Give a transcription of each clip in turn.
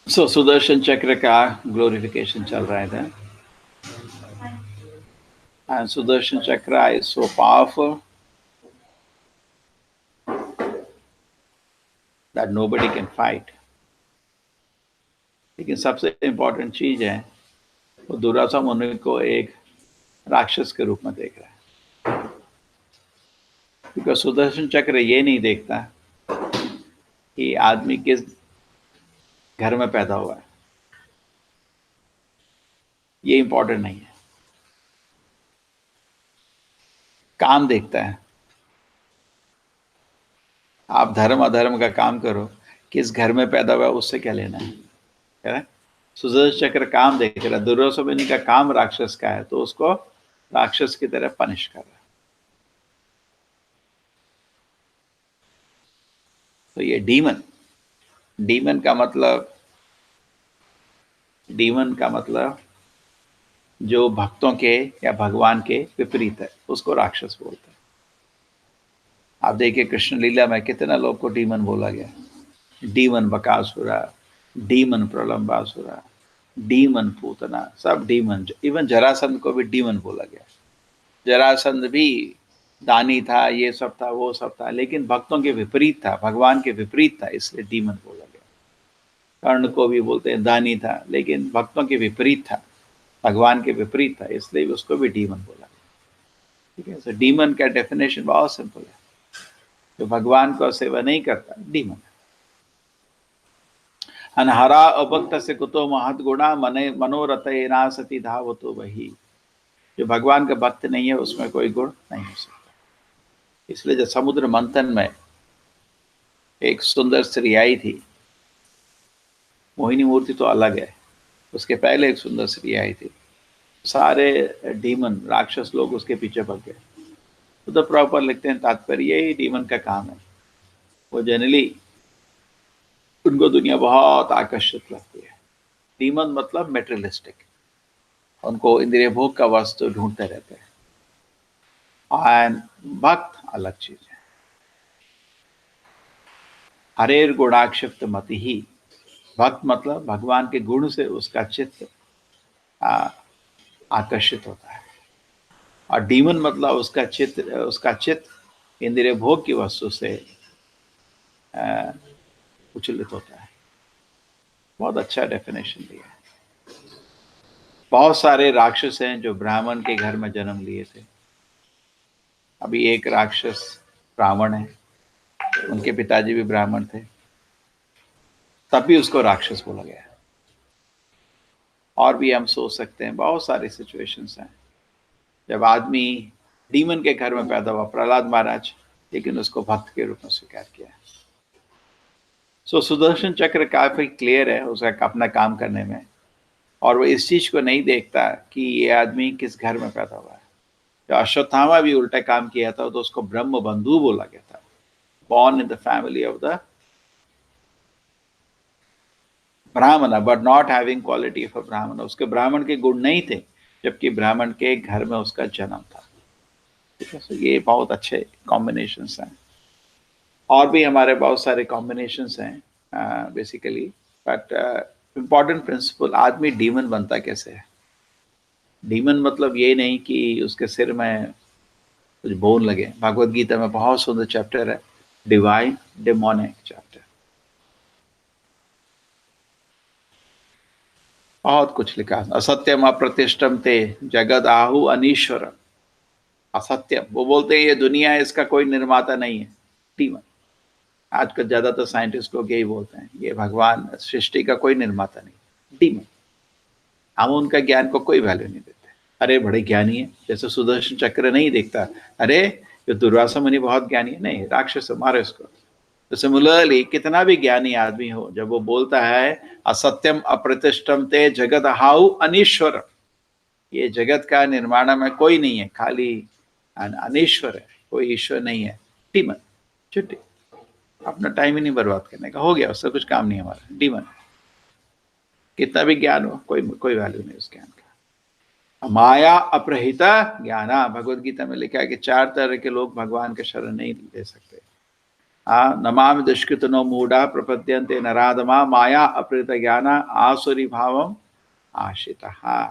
सो सुदर्शन चक्र का ग्लोरिफिकेशन चल रहा था, and Sudarshan Chakra is so powerful that nobody can fight. लेकिन सबसे इम्पोर्टेंट चीज है, वो दुर्वासा मुनि को एक राक्षस के रूप में देख रहा है, क्योंकि सुदर्शन चक्र ये नहीं देखता कि आदमी किस घर में पैदा हुआ है, ये इंपॉर्टेंट नहीं है। काम देखता है, आप धर्म अधर्म का काम करो, किस घर में पैदा हुआ उससे क्या लेना है। सुदर्शन चक्र काम देख रहा है, दुर्वासा मुनि का काम राक्षस का है, तो उसको राक्षस की तरह पनिश कर रहा है। तो ये डीमन का मतलब जो भक्तों के या भगवान के विपरीत है, उसको राक्षस बोलते हैं। आप देखिए कृष्ण लीला में कितना लोग को डीमन बोला गया, डीमन बकासुरा, डीमन प्रलंबासुरा, डीमन पूतना, सब डीमन। इवन जरासंध को भी डीमन बोला गया। जरासंध भी दानी था, ये सब था, वो सब था, लेकिन भक्तों के विपरीत था, भगवान के विपरीत था, इसलिए डीमन बोला गया। कर्ण को भी बोलते हैं दानी था, लेकिन भक्तों के विपरीत था, भगवान के विपरीत था, इसलिए उसको भी डीमन बोला गया। ठीक है, तो डीमन का डेफिनेशन बहुत सिंपल है, जो भगवान को सेवा नहीं करता डीमन है। अनहरा अभक्त से कुतो महत गुणा मने मनोरथ ना सती धावतो वही। जो भगवान का भक्त नहीं है उसमें कोई गुण नहीं हो सकता। इसलिए जब समुद्र मंथन में एक सुंदर स्त्री आई थी, मोहिनी मूर्ति तो अलग है, उसके पहले एक सुंदर स्त्री आई थी, सारे डीमन राक्षस लोग उसके पीछे भाग गए। तो प्रॉपर लिखते हैं तात्पर्य, यही डीमन का काम है। वो जनरली उनको दुनिया बहुत आकर्षित लगती है। डीमन मतलब मेटेरियलिस्टिक, उनको इंद्रिय भोग का वस्तु ढूंढते रहते हैं। और भक्त अलग चीज है। हरेर गुणाक्षिप्त मति ही, भक्त मतलब भगवान के गुण से उसका चित्त आकर्षित होता है, और डीमन मतलब उसका चित्त इंद्रिय भोग की वस्तु से उच्चलित होता है। बहुत अच्छा डेफिनेशन दिया है। बहुत सारे राक्षस हैं जो ब्राह्मण के घर में जन्म लिए थे। अभी एक राक्षस रावण है, उनके पिताजी भी ब्राह्मण थे, तब भी उसको राक्षस बोला गया। और भी हम सोच सकते हैं, बहुत सारी सिचुएशंस हैं जब आदमी डीमन के घर में पैदा हुआ, प्रहलाद महाराज, लेकिन उसको भक्त के रूप में स्वीकार किया। सो सुदर्शन चक्र काफी क्लियर है उसका अपना काम करने में, और वो इस चीज को नहीं देखता कि ये आदमी किस घर में पैदा हुआ है। जो अश्वत्थामा भी उल्टा काम किया था, तो उसको ब्रह्म बंधु बोला गया था, born in the family of the ब्राह्मण, but not having quality of a ब्राह्मण। उसके ब्राह्मण के गुण नहीं थे, जबकि ब्राह्मण के घर में उसका जन्म था। ठीक है, तो ये बहुत अच्छे कॉम्बिनेशंस हैं। और भी हमारे बहुत सारे कॉम्बिनेशंस हैं बेसिकली, बट इम्पॉर्टेंट प्रिंसिपल, आदमी डीमन बनता कैसे है। डीमन मतलब ये नहीं कि उसके सिर में कुछ बोन लगे। भगवत गीता में बहुत सुंदर चैप्टर है, डिवाइन डेमोनिक चैप्टर, बहुत कुछ लिखा। असत्यम अप्रतिष्ठम ते जगद आहु अनीश्वर। असत्यम, वो बोलते हैं ये दुनिया है, इसका कोई निर्माता नहीं है, डीमन। आजकल ज्यादातर साइंटिस्ट लोग यही बोलते हैं, ये भगवान सृष्टि का कोई निर्माता नहीं, डीमन। हम उनका ज्ञान को कोई वैल्यू नहीं देते। अरे बड़े ज्ञानी है, जैसे सुदर्शन चक्र नहीं देखता, अरे ये दुर्वासा मुनि बहुत ज्ञानी है, नहीं, राक्षस मारे उसको। तो सिमिलरली कितना भी ज्ञानी आदमी हो, जब वो बोलता है असत्यम अप्रतिष्ठम ते जगत हाउ अनीश्वर, ये जगत का निर्माण में कोई नहीं है, खाली अनीश्वर है, कोई ईश्वर नहीं है, डीमन। छुट्टी, अपना टाइम ही नहीं बर्बाद करने का, हो गया, उससे कुछ काम नहीं हमारा। डीमन कितना भी ज्ञान हो, कोई कोई वैल्यू नहीं उस ज्ञान का। माया अपरहिता ज्ञाना, भगवत गीता में लिखा है कि 4 तरह के लोग भगवान के शरण नहीं ले सकते। नमामि दुष्कृतनो मूढ़ा प्रपद्यन्ते नराधमा माया अपहृत ज्ञाना आसुरी भावम आश्रिता।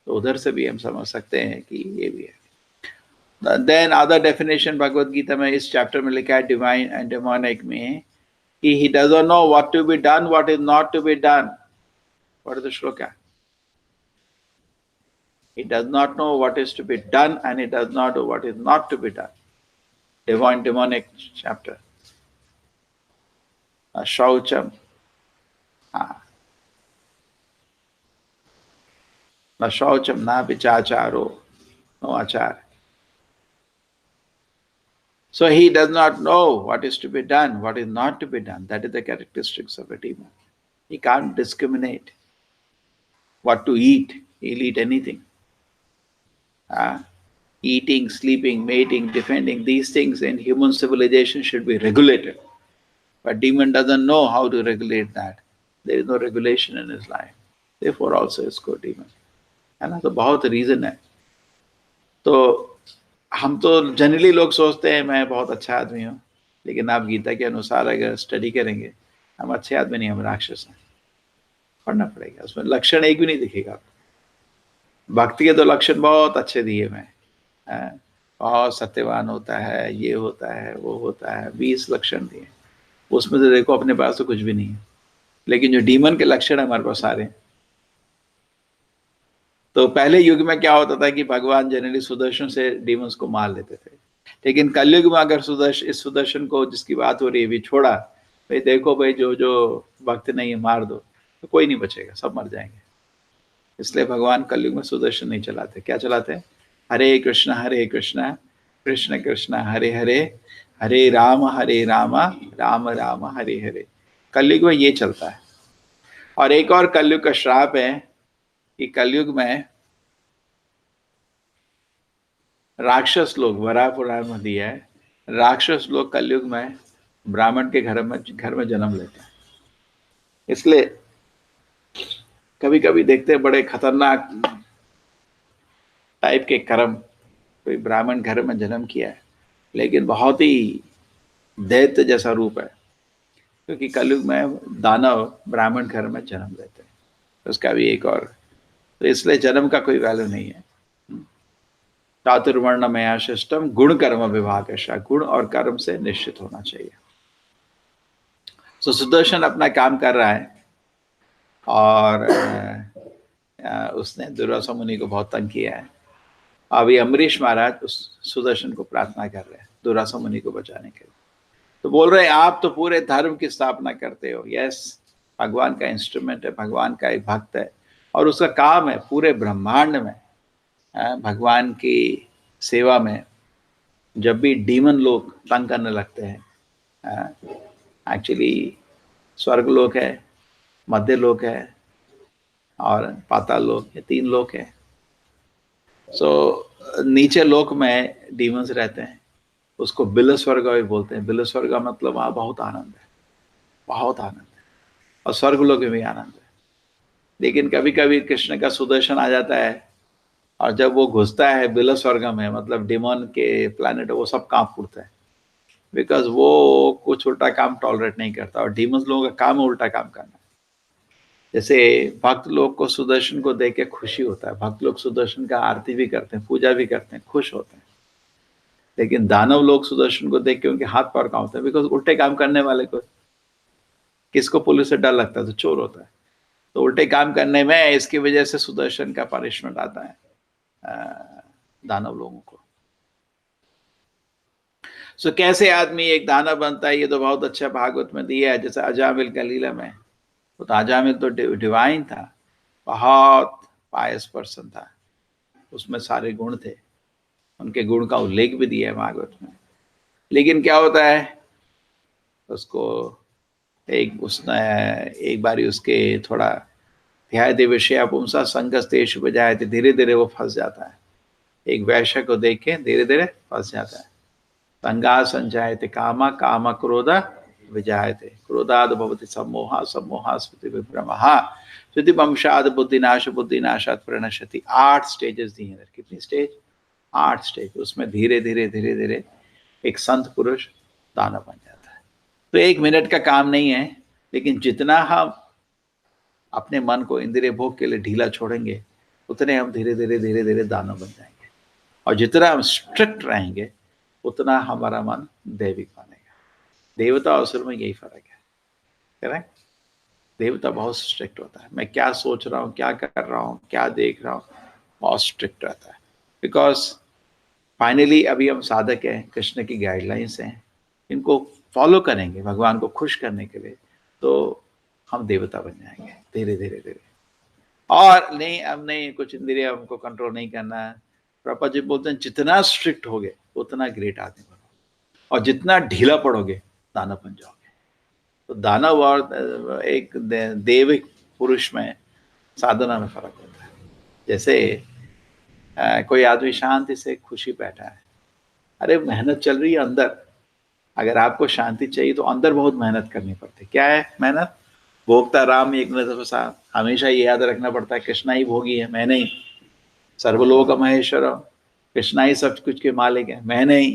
तो उधर से भी हम समझ सकते हैं कि ये भी है। Then other definition Bhagavad Gita में इस चैप्टर में लिखा है डिवाइन एंड डेमोनिक में कि he doesn't know what to be done, what is not to be done. What is the shloka? He does not know what is to be done and he does not know what is not to be done. Divine demonic chapter. Shaucham. Na shaucham na vichacharo. No achar. So he does not know what is to be done, what is not to be done. That is the characteristics of a demon. He can't discriminate what to eat. He'll eat anything. Eating, sleeping, mating, defending, these things in human civilization should be regulated. But demon doesn't know how to regulate that. There is no regulation in his life. Therefore also is called demon. है ना, तो बहुत reason है। तो हम तो generally लोग सोचते हैं मैं बहुत अच्छा आदमी हूँ, लेकिन आप गीता के अनुसार अगर स्टडी करेंगे, हम अच्छे आदमी नहीं, हम राक्षस हैं। पढ़ना पड़ेगा, उसमें लक्षण एक भी नहीं दिखेगा आपको। भक्ति के तो लक्षण बहुत अच्छे दिए मैं, बहुत सत्यवान होता है, ये होता है, वो होता है, 20 लक्षण दिए। उसमें से देखो अपने पास तो कुछ भी नहीं है, लेकिन जो डीमन के लक्षण है हमारे पास सारे। तो पहले युग में क्या होता था कि भगवान जनरली सुदर्शन से डीमंस को मार लेते थे, लेकिन कलयुग में अगर इस सुदर्शन को जिसकी बात हो रही है भी छोड़ा, भाई देखो भाई जो जो भक्त नहीं है मार दो, तो कोई नहीं बचेगा, सब मर जाएंगे। इसलिए भगवान कलयुग में सुदर्शन नहीं चलाते। क्या चलाते हैं? हरे कृष्णा कृष्ण कृष्ण हरे हरे, हरे राम राम राम हरे हरे। कलयुग में ये चलता है। और एक और कलयुग का श्राप है कि कलयुग में राक्षस लोग, वराह पुराण में दिया है, राक्षस लोग कलयुग में ब्राह्मण के घर में जन्म लेते हैं। इसलिए कभी कभी देखते हैं बड़े खतरनाक टाइप के कर्म, कोई ब्राह्मण घर में जन्म किया है लेकिन बहुत ही दैत्य जैसा रूप है, क्योंकि कलयुग में दानव ब्राह्मण घर में जन्म लेते हैं। तो उसका भी एक और, तो इसलिए जन्म का कोई वैल्यू नहीं है। चातुर्वर्ण मया शिष्टम गुण कर्म विभाग, गुण और कर्म से निश्चित होना चाहिए। तो सुदर्शन अपना काम कर रहा है और उसने दुर्वासा मुनि को बहुत तंग किया है। अभी अम्बरीश महाराज उस सुदर्शन को प्रार्थना कर रहे हैं दुर्वासा मुनि को बचाने के लिए। तो बोल रहे हैं आप तो पूरे धर्म की स्थापना करते हो। यस, भगवान का इंस्ट्रूमेंट है, भगवान का एक भक्त है और उसका काम है पूरे ब्रह्मांड में भगवान की सेवा में। जब भी डीमन लोग तंग करने लगते हैं, एक्चुअली स्वर्ग लोक है, मध्य लोक है और पाताल लोक, ये 3 लोक है। सो नीचे लोक में डीमंस रहते हैं, उसको बिल स्वर्ग भी बोलते हैं। बिल स्वर्ग का मतलब वहाँ बहुत आनंद है, बहुत आनंद है, और स्वर्ग लोक में भी आनंद है। लेकिन कभी कभी कृष्ण का सुदर्शन आ जाता है और जब वो घुसता है बिल स्वर्ग में, मतलब डिमोन के प्लैनेट, वो सब कांप उठता है, बिकॉज वो कुछ उल्टा काम टॉलरेट नहीं करता। और डीमंस लोगों का काम है उल्टा काम करना। जैसे भक्त लोग को सुदर्शन को देख के खुशी होता है, भक्त लोग सुदर्शन का आरती भी करते हैं, पूजा भी करते हैं, खुश होते हैं। लेकिन दानव लोग सुदर्शन को देख के उनके हाथ पैर कांपते हैं, बिकॉज उल्टे काम करने वाले को, किसको पुलिस से डर लगता है? तो चोर होता है। तो उल्टे काम करने में इसकी वजह से सुदर्शन का पनिशमेंट आता है दानव लोगों को। सो कैसे आदमी एक दानव बनता है, ये तो बहुत अच्छा भागवत में दिया है। जैसे अजामिल का लीला में, तो अजामिल तो डिवाइन था, बहुत पायस पर्सन था, उसमें सारे गुण थे, उनके गुण का उल्लेख भी दिया है भागवत में। लेकिन क्या होता है, उसको उसने एक बारी उसके थोड़ा ध्यायते विषय पुंसा संगस्तेषु बजाए थे, धीरे धीरे वो फंस जाता है। एक वैश्य को देख के धीरे धीरे फंस जाता है। तंगा संजायते कामा, काम क्रोध विजायते, क्रोधाद भवति सम्मोहा, सम्मोहा स्मृति विभ्रमः, स्मृति वंशाद बुद्धिनाश, बुद्धिनाशात प्रणश्यति। 8 स्टेजेस दिए हैं। कितनी स्टेज? 8 स्टेज। उसमें धीरे धीरे धीरे धीरे एक संत पुरुष दानव बन जाता है। तो 1 मिनट का काम नहीं है, लेकिन जितना हम अपने मन को इंद्रिय भोग के लिए ढीला छोड़ेंगे, उतने हम धीरे धीरे धीरे धीरे दानव बन जाएंगे। और जितना हम स्ट्रिक्ट रहेंगे, उतना हमारा मन दैविक बनेगा। देवता और असुर में यही फर्क है, करेक्ट? देवता बहुत स्ट्रिक्ट होता है, मैं क्या सोच रहा हूँ, क्या कर रहा हूँ, क्या देख रहा हूँ, बहुत स्ट्रिक्ट रहता है। बिकॉज फाइनली अभी हम साधक हैं, कृष्ण की गाइडलाइंस हैं, इनको फॉलो करेंगे भगवान को खुश करने के लिए, तो हम देवता बन जाएंगे धीरे धीरे धीरे। और नहीं, अब नहीं, कुछ इंद्रिय हमको कंट्रोल नहीं करना है। प्रभुपाद जी बोलते हैं जितना स्ट्रिक्ट होगे उतना ग्रेट आदमी बनोगे, और जितना ढीला पड़ोगे दानव बन जाओगे। तो दानव और एक दैविक पुरुष में साधना में फर्क होता है। जैसे कोई आदमी शांति से खुशी बैठा है, अरे मेहनत चल रही है अंदर। अगर आपको शांति चाहिए तो अंदर बहुत मेहनत करनी पड़ती है। क्या है मेहनत? भोक्ता राम एक न, हमेशा ये याद रखना पड़ता है कृष्णा ही भोगी है, मैं नहीं। सर्वलोक महेश्वर, कृष्णा ही सब कुछ के मालिक है, मैं नहीं।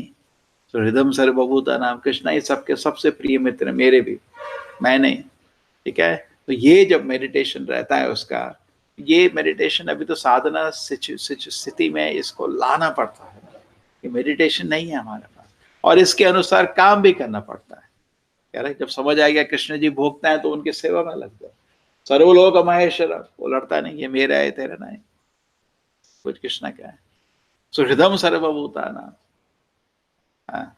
हृदय सर्वभूता नाम, कृष्णा ही सबके सबसे प्रिय मित्र है, मेरे भी, मैं नहीं। ठीक है? तो ये जब मेडिटेशन रहता है उसका, ये मेडिटेशन अभी तो साधना स्थिति में इसको लाना पड़ता है। ये मेडिटेशन नहीं है हमारे पास, और इसके अनुसार काम भी करना पड़ता है। कह रहे जब समझ आएगा कृष्ण जी भोगता है तो उनकी सेवा में लग जाओ। सर्वलोक महेश्वर, वो लड़ता नहीं, ये मेरा है तेरा नहीं, कुछ कृष्ण का है। सुहृदम सर्वभूता नाम,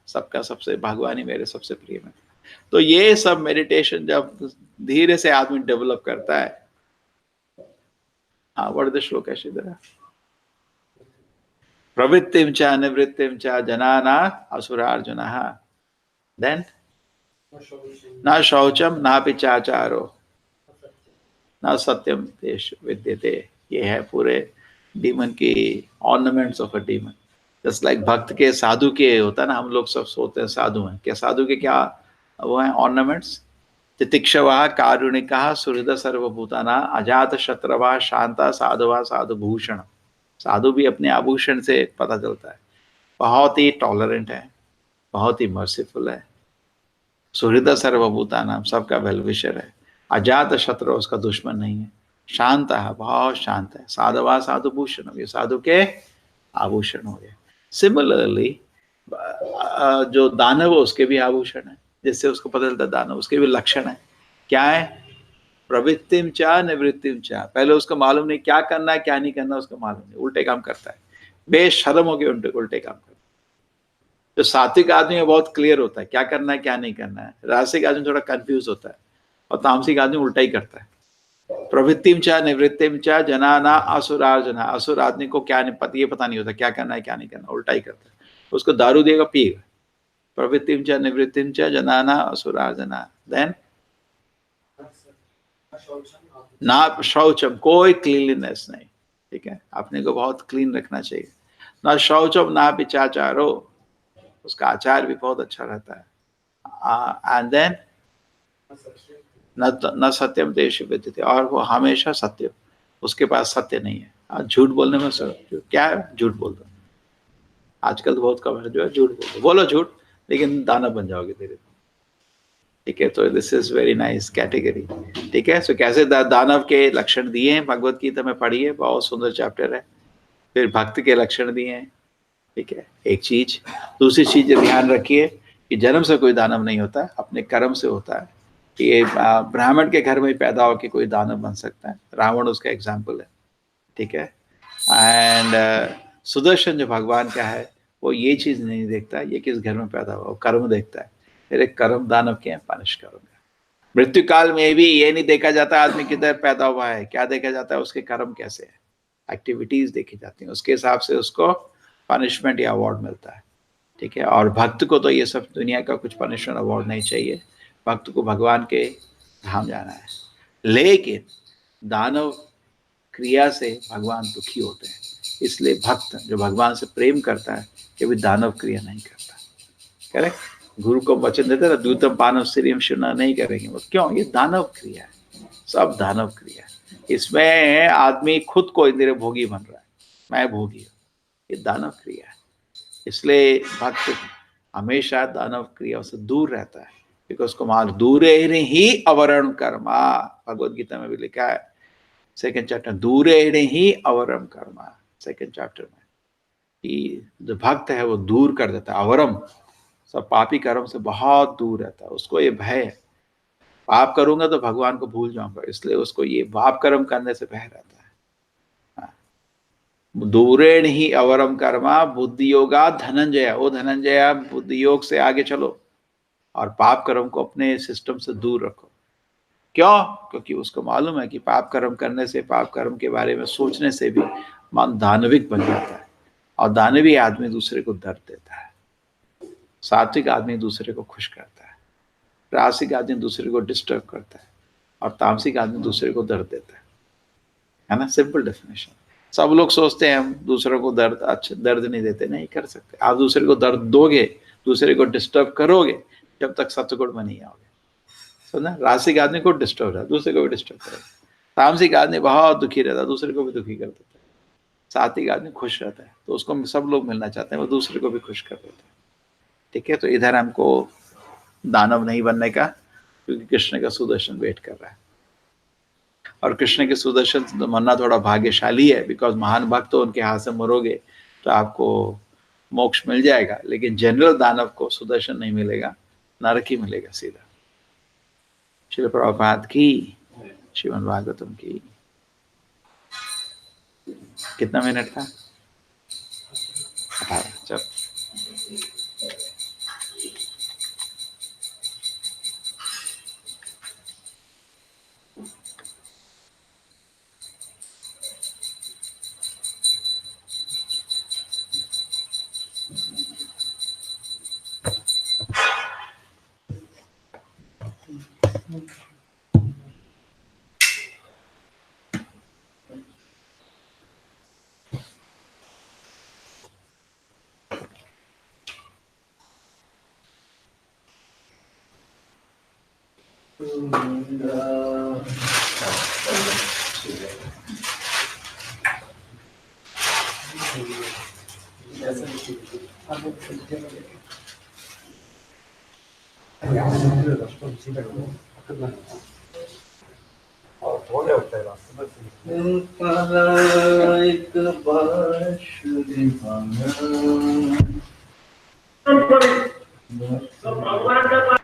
सबका सबसे भगवान मेरे सबसे प्रिय में। तो ये सब मेडिटेशन जब धीरे से आदमी डेवलप करता है। हाँ, वर्ड श्लोक है श्रीधर। प्रवृत्तिम च निवृत्तिम च जनाना असुरार्जुनः, देन न शौचम ना पिचाचारो न सत्यम तेषु विद्यते। ये है पूरे डीमन की ornaments of a demon. Just like भक्त के, साधु के होता है ना, हम लोग सब सोते हैं साधु हैं, क्या साधु के क्या वो हैं ऑर्नामेंट्स? तितिक्षवा कारुणिका सुहृद सर्वभूताना अजात शत्रवा शांता साधुवा साधुभूषण। साधु भी अपने आभूषण से पता चलता है, बहुत ही टॉलरेंट है, बहुत ही मर्सीफुल है। सुहृद सर्वभूताना, सबका वेलविशर है। अजात शत्रु, उसका दुश्मन नहीं है। शांत है, बहुत शांत है। साधुवा साधुभूषण, ये साधु के आभूषण हो गए। सिमिलरली जो दानव है उसके भी आभूषण है, जिससे उसको पता चलता है दानव, उसके भी लक्षण है। क्या है? प्रवृत्तिम चा निवृत्तिम चा। पहले उसको मालूम नहीं क्या करना है क्या नहीं करना, उसको मालूम नहीं, उल्टे काम करता है, बेशर्म हो गए उल्टे काम करता है। जो सात्विक आदमी है बहुत क्लियर होता है क्या करना है क्या नहीं करना है। राजसिक आदमी थोड़ा कंफ्यूज होता है, और तामसिक आदमी उल्टा ही करता है। प्रवृत्तिम चा निवृत्तिम चा जनाना असुरार्जना। असुर आदमी को क्या नहीं ये पता नहीं होता क्या करना है क्या नहीं करना, उल्टा ही करता है। उसको दारू देगा पिएगा। प्रवृत्तिम चा निवृत्तिम चा जनाना असुरार्जना, देन ना शौचम, कोई क्लीनलीनेस नहीं। ठीक है, अपने को बहुत क्लीन रखना चाहिए। ना शौचम ना पिचाचारो, उसका आचार भी बहुत अच्छा रहता है। एंड देन न सत्यम देश विद्यते, और वो हमेशा सत्य, उसके पास सत्य नहीं है। झूठ बोलने में क्या है? झूठ बोल दो। आजकल तो बहुत कम है जो है झूठ बोल दो, बोलो झूठ, लेकिन दानव बन जाओगे धीरे। ठीक है, तो this is very nice category. ठीक है, सो कैसे दानव के लक्षण दिए हैं भगवत गीता में, पढ़िए, बहुत सुंदर चैप्टर है। फिर भक्त के लक्षण दिए हैं। ठीक है, एक चीज। दूसरी चीज ध्यान रखिए कि जन्म से कोई दानव नहीं होता, अपने कर्म से होता है। कि ब्राह्मण के घर में पैदा होकर कोई दानव बन सकता है, रावण उसका एग्जाम्पल है। ठीक है, एंड सुदर्शन जो भगवान का है वो ये चीज नहीं देखता ये किस घर में पैदा हुआ, वो कर्म देखता है, मेरे कर्म दानव के पनिश करूंगा। मृत्यु काल में भी ये नहीं देखा जाता आदमी किधर पैदा हुआ है, क्या देखा जाता है उसके कर्म कैसे है, एक्टिविटीज देखी जाती हैं, उसके हिसाब से उसको पनिशमेंट या अवार्ड मिलता है। ठीक है, और भक्त को तो ये सब दुनिया का कुछ पनिशमेंट अवार्ड नहीं चाहिए, भक्त को भगवान के धाम जाना है। लेकिन दानव क्रिया से भगवान दुखी होते हैं, इसलिए भक्त जो भगवान से प्रेम करता है कभी दानव क्रिया नहीं करता। करेक्ट। गुरु को वचन देते ना, द्यूतम पानव श्रीम शुना नहीं करेंगे वो, क्यों? ये दानव क्रिया है, सब दानव क्रिया है। इसमें आदमी खुद को इंद्रिय भोगी बन रहा है, मैं भोगी हूँ, ये दानव क्रिया है। इसलिए भक्त हमेशा दानव क्रिया से दूर रहता है, क्योंकि उसको मार दूरे ही अवरण कर्मा, भगवत गीता में भी लिखा है सेकंड चैप्टर, दूरे ही अवरम कर्मा, सेकंड चैप्टर में, कि जो भक्त है वो दूर कर देता है, अवरम, सब पापी कर्म से बहुत दूर रहता है। उसको ये भय है, पाप करूंगा तो भगवान को भूल जाऊंगा, इसलिए उसको ये पाप कर्म करने से भय रहता है। दूरेण ही अवरम कर्मा बुद्धि योगा धनंजय, ओ धनंजय बुद्धि योग से आगे चलो और पाप कर्म को अपने सिस्टम से दूर रखो। क्यों? क्योंकि उसको मालूम है कि पाप कर्म करने से, पाप कर्म के बारे में सोचने से भी मन दानविक बन जाता है, और दानवी आदमी दूसरे को दर्द देता है, सात्विक आदमी दूसरे को खुश करता है, रासिक आदमी दूसरे को डिस्टर्ब करता है, और तामसिक आदमी दूसरे को दर्द देता है ना? Simple definition. सब लोग सोचते हैं हम दूसरों को दर्द, अच्छा दर्द नहीं देते, नहीं कर सकते। आप दूसरे को दर्द दोगे, दूसरे को डिस्टर्ब करोगे, जब तक सतगुण में नहीं आओगे। समझा? रासिक आदमी को डिस्टर्ब है, दूसरे को भी डिस्टर्ब करेगा। तामसिक आदमी बहुत दुखी रहता है, दूसरे को भी दुखी कर देता है। सात्विक आदमी खुश रहता है, तो उसको सब लोग मिलना चाहते हैं, वो दूसरे को भी खुश कर देता है। ठीक है, तो इधर हमको दानव नहीं बनने का, क्योंकि कृष्ण का सुदर्शन वेट कर रहा है, और कृष्ण के सुदर्शन बनना थोड़ा भाग्यशाली है, बिकॉज महान भक्त हो, उनके हाथ से मरोगे तो आपको मोक्ष मिल जाएगा, लेकिन जनरल दानव को सुदर्शन नहीं मिलेगा, नरक ही मिलेगा सीधा। श्रील प्रभुपाद की, श्रीमद् भागवतम की। कितना मिनट था? 18। चल थोड़े होते हैं रास्ते में।